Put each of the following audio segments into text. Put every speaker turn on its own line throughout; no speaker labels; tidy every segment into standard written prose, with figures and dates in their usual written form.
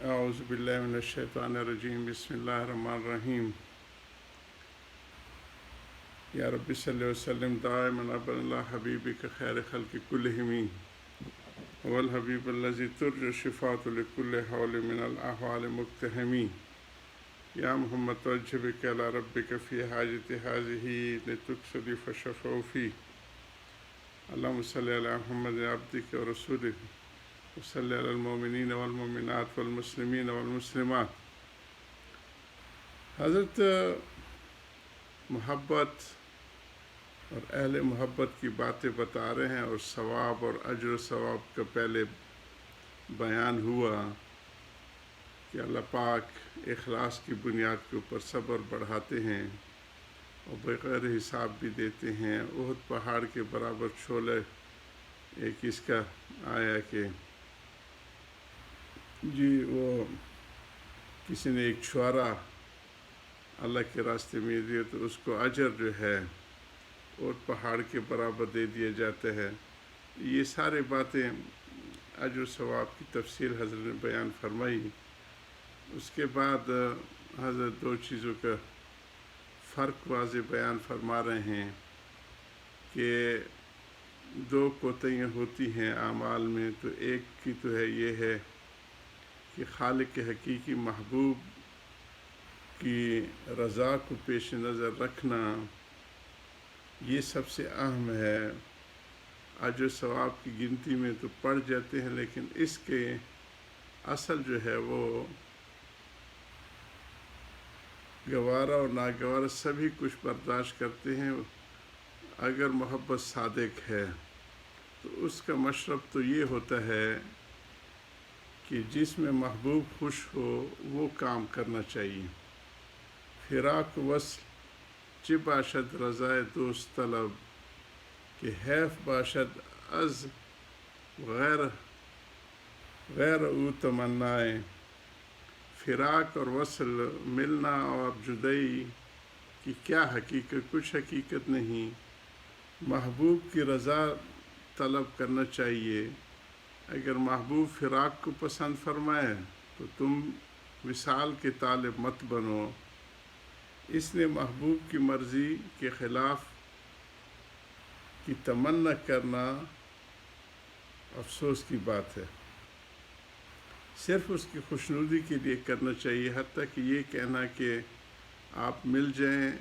اعوذ باللہ من الشیطان الرجیم بسم اللہ الرحمن الرحیم یا رب صلی وسلم دائما ابدا اللہ حبیبک خیر خلق کلہم والحبیب الذی ترجو شفاعۃ لکل حول من الاحوال مقتحم یا محمد توجہ بک الی ربک فی حاجت ہذہ لتقصد فشفع فی اللہم صلی علی محمد عبدک ورسولک وصلی علی المؤمنین والمؤمنات والمسلمین والمسلمات۔ حضرت محبت اور اہل محبت کی باتیں بتا رہے ہیں، اور ثواب اور اجر و ثواب کا پہلے بیان ہوا کہ اللہ پاک اخلاص کی بنیاد کے اوپر صبر بڑھاتے ہیں اور بغیر حساب بھی دیتے ہیں۔ احد پہاڑ کے برابر شعلہ ایک اس کا آیا کہ وہ کسی نے ایک چھوارا اللہ کے راستے میں دیا تو اس کو اجر جو ہے اور پہاڑ کے برابر دے دیا جاتا ہے۔ یہ سارے باتیں اجر و ثواب کی تفصیل حضرت نے بیان فرمائی۔ اس کے بعد حضرت دو چیزوں کا فرق واضح بیان فرما رہے ہیں کہ دو کوتاہیاں ہوتی ہیں اعمال میں، تو ایک کی تو ہے یہ ہے کہ خالق کے حقیقی محبوب کی رضا کو پیش نظر رکھنا، یہ سب سے اہم ہے۔ اجر و ثواب کی گنتی میں تو پڑ جاتے ہیں، لیکن اس کے اصل جو ہے وہ گوارا اور ناگوارا سبھی کچھ برداشت کرتے ہیں۔ اگر محبت صادق ہے تو اس کا مشرب تو یہ ہوتا ہے کہ جس میں محبوب خوش ہو وہ کام کرنا چاہیے۔ فراق وصل چه باشد رضائے دوست طلب کہ حیف باشد از غیر او تمنائے۔ فراق اور وصل، ملنا اور جدائی کی کیا حقیقت؟ کچھ حقیقت نہیں۔ محبوب کی رضا طلب کرنا چاہیے۔ اگر محبوب فراق کو پسند فرمائے تو تم وصال کے طالب مت بنو۔ اس لیے محبوب کی مرضی کے خلاف کی تمنا کرنا افسوس کی بات ہے۔ صرف اس کی خوشنودی کے لیے کرنا چاہیے، حتیٰ کہ یہ کہنا کہ آپ مل جائیں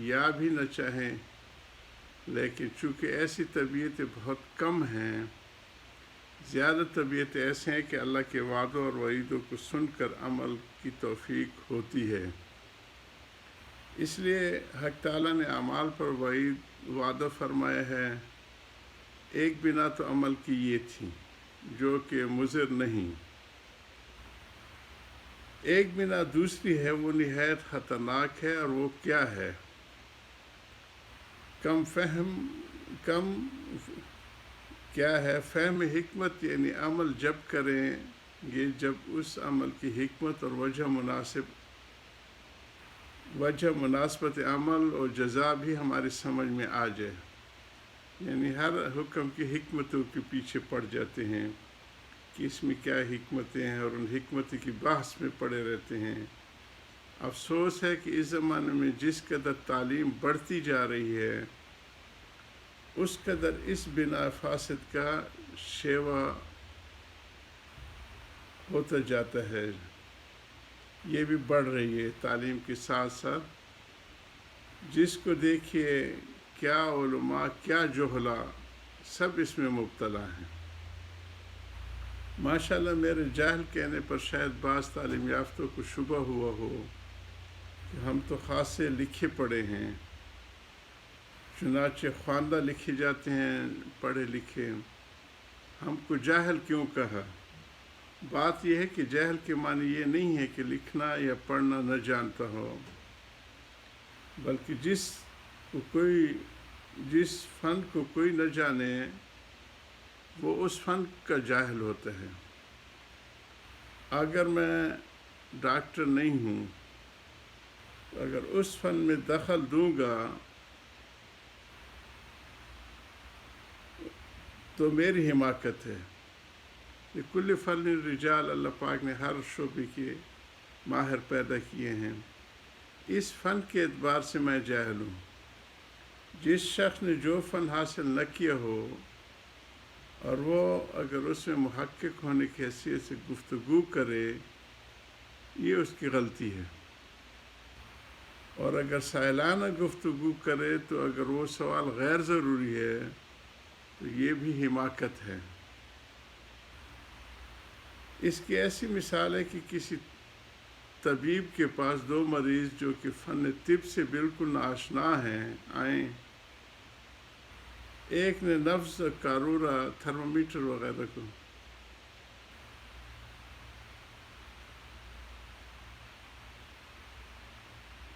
یا بھی نہ چاہیں۔ لیکن چونکہ ایسی طبیعتیں بہت کم ہیں، زیادہ طبیعت ایسے ہیں کہ اللہ کے وعدوں اور وعیدوں کو سن کر عمل کی توفیق ہوتی ہے۔ اس لیے حق تعالیٰ نے اعمال پر وعدہ فرمایا ہے۔ ایک بنا تو عمل کی یہ تھی جو کہ مضر نہیں، ایک بنا دوسری ہے وہ نہایت خطرناک ہے، اور وہ کیا ہے؟ کیا ہے؟ فہم حکمت، یعنی عمل جب کریں گے جب اس عمل کی حکمت اور وجہ مناسبت عمل اور جزا بھی ہماری سمجھ میں آ جائے۔ یعنی ہر حکم کی حکمتوں کے پیچھے پڑ جاتے ہیں کہ اس میں کیا حکمتیں ہیں، اور ان حکمتوں کی بحث میں پڑے رہتے ہیں۔ افسوس ہے کہ اس زمانے میں جس قدر تعلیم بڑھتی جا رہی ہے، اس قدر اس بنا فاسد کا شیوا ہوتا جاتا ہے۔ یہ بھی بڑھ رہی ہے تعلیم کے ساتھ ساتھ۔ جس کو دیکھیے، کیا علماء کیا جہلاء، سب اس میں مبتلا ہیں۔ ماشاءاللہ میرے جاہل کہنے پر شاید بعض تعلیم یافتوں کو شبہ ہوا ہو کہ ہم تو خاصے لکھے پڑھے ہیں، چنانچہ خواندہ لکھے جاتے ہیں، پڑھے لکھے، ہم کو جاہل کیوں کہا؟ بات یہ ہے کہ جاہل کے معنی یہ نہیں ہے کہ لکھنا یا پڑھنا نہ جانتا ہو، بلکہ جس فن کو کوئی نہ جانے وہ اس فن کا جاہل ہوتا ہے۔ اگر میں ڈاکٹر نہیں ہوں، اگر اس فن میں دخل دوں گا تو میری حماقت ہے، لکل فن رجال، اللہ پاک نے ہر شعبے کے ماہر پیدا کیے ہیں. اس فن کے اعتبار سے میں جاہل ہوں. جس شخص نے جو فن حاصل نہ کیا ہو اور وہ اگر اس میں محقق ہونے کی حیثیت سے گفتگو کرے، یہ اس کی غلطی ہے. اور اگر سائلانہ گفتگو کرے تو اگر وہ سوال غیر ضروری ہے تو یہ بھی حماقت ہے. اس کی ایسی مثال ہے کہ کسی طبیب کے پاس دو مریض جو کہ فن طب سے بالکل ناآشنا ہیں آئیں. ایک نے نبض، قارورہ، تھرمومیٹر وغیرہ کو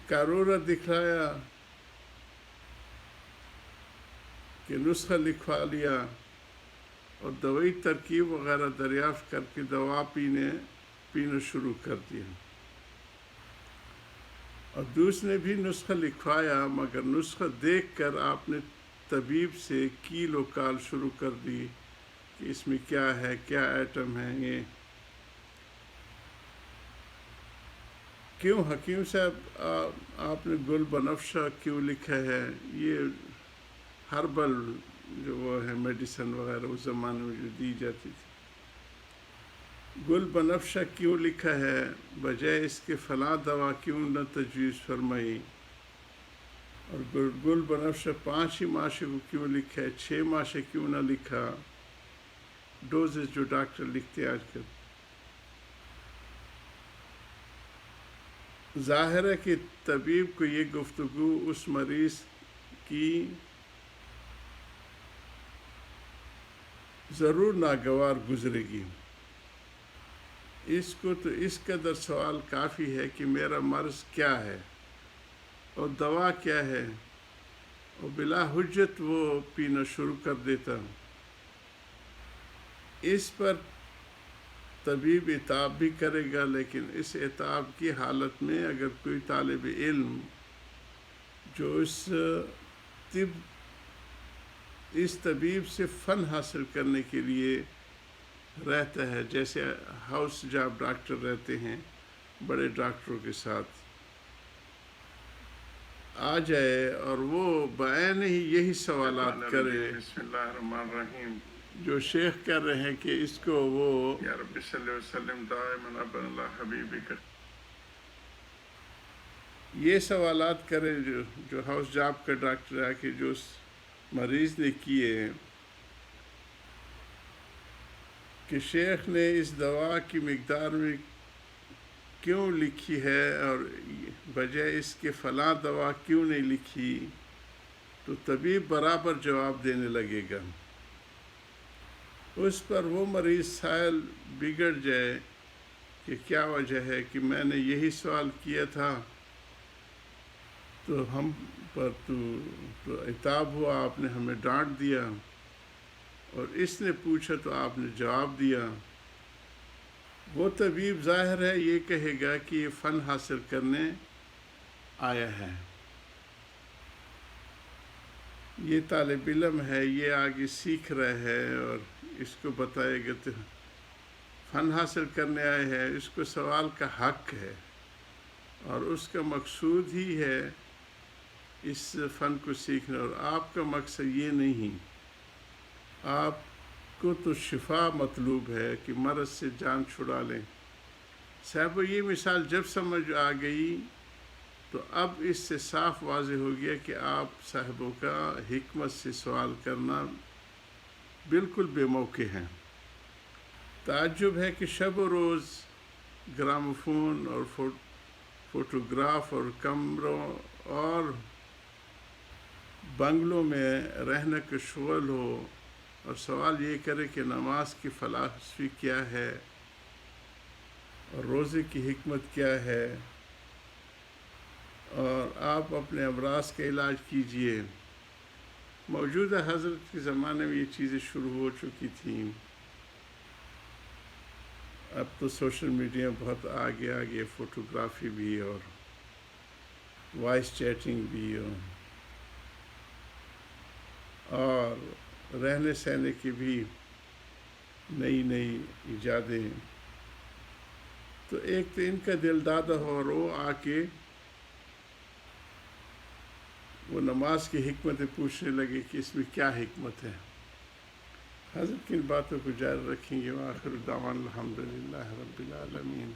قارورہ دکھلایا کہ نسخہ لکھوا لیا اور دوائی ترکیب وغیرہ دریافت کر کے دوا پینا شروع کر دیا. اور دوسرے نے بھی نسخہ لکھوایا مگر نسخہ دیکھ کر آپ نے طبیب سے کیل و کال شروع کر دی کہ اس میں کیا ہے، کیا ایٹم ہے، یہ کیوں حکیم صاحب آپ نے گل بنفشہ کیوں لکھا ہے؟ یہ ہربل جو وہ ہے میڈیسن وغیرہ اس زمانے میں جو دی جاتی تھی. گل بنفشہ کیوں لکھا ہے بجائے اس کے فلاں دوا کیوں نہ تجویز فرمائی؟ اور گل بنفشہ 5 ہی ماشے کو کیوں لکھا ہے، 6 ماشے کیوں نہ لکھا؟ ڈوزز جو ڈاکٹر لکھتے ہیں آج کل. ظاہر ہے کہ طبیب کو یہ گفتگو اس مریض کی ضرور ناگوار گزرے گی. اس کو تو اس قدر سوال کافی ہے کہ میرا مرض کیا ہے اور دوا کیا ہے، اور بلا حجت وہ پینا شروع کر دیتا. اس پر طبیب عتاب بھی کرے گا، لیکن اس عتاب کی حالت میں اگر کوئی طالب علم جو اس طبیب سے فن حاصل کرنے کے لیے رہتا ہے، جیسے ہاؤس جاب ڈاکٹر رہتے ہیں بڑے ڈاکٹروں کے ساتھ، آ جائے اور وہ بعین ہی یہی سوالات کرے. بسم اللہ الرحمن الرحیم جو شیخ کر رہے ہیں کہ اس کو وہ یا رب صلی وسلم دائما ابدا اللہ حبیبک، یہ سوالات کرے جو ہاؤس جاب کا ڈاکٹر ہے کہ جو اس مریض نے کیے کہ شیخ نے اس دوا کی مقدار میں کیوں لکھی ہے اور بجائے اس کے فلاں دوا کیوں نہیں لکھی، تو طبیب برابر جواب دینے لگے گا. اس پر وہ مریض سائل بگڑ جائے کہ کیا وجہ ہے کہ میں نے یہی سوال کیا تھا تو ہم پر تو عتاب ہوا، آپ نے ہمیں ڈانٹ دیا، اور اس نے پوچھا تو آپ نے جواب دیا. وہ طبیب ظاہر ہے یہ کہے گا کہ یہ فن حاصل کرنے آیا ہے، یہ طالب علم ہے، یہ آگے سیکھ رہا ہے اور اس کو بتائے گا تو فن حاصل کرنے آئے ہے، اس کو سوال کا حق ہے اور اس کا مقصود ہی ہے اس فن کو سیکھنا، اور آپ کا مقصد یہ نہیں. آپ کو تو شفا مطلوب ہے کہ مرض سے جان چھڑا لیں. صاحب یہ مثال جب سمجھ آ گئی تو اب اس سے صاف واضح ہو گیا کہ آپ صاحبوں کا حکمت سے سوال کرنا بالکل بے موقع ہے. تعجب ہے کہ شب و روز گراموفون اور فوٹوگراف اور کمروں اور بنگلوں میں رہنے کا شغل ہو اور سوال یہ کرے کہ نماز کی فلسفی کیا ہے اور روزے کی حکمت کیا ہے، اور آپ اپنے امراض کا علاج کیجئے. موجودہ حضرت کے زمانے میں یہ چیزیں شروع ہو چکی تھیں. اب تو سوشل میڈیا بہت آگے فوٹوگرافی بھی اور وائس چیٹنگ بھی اور رہنے سہنے کی بھی نئی نئی ایجادیں. تو ایک تو ان کا دل دادا ہو اور وہ آ کے وہ نماز کی حکمتیں پوچھنے لگے کہ اس میں کیا حکمت ہے. حضرت کن باتوں کو جاری رکھیں گے. وآخر دعوانا الحمدللہ رب العالمین.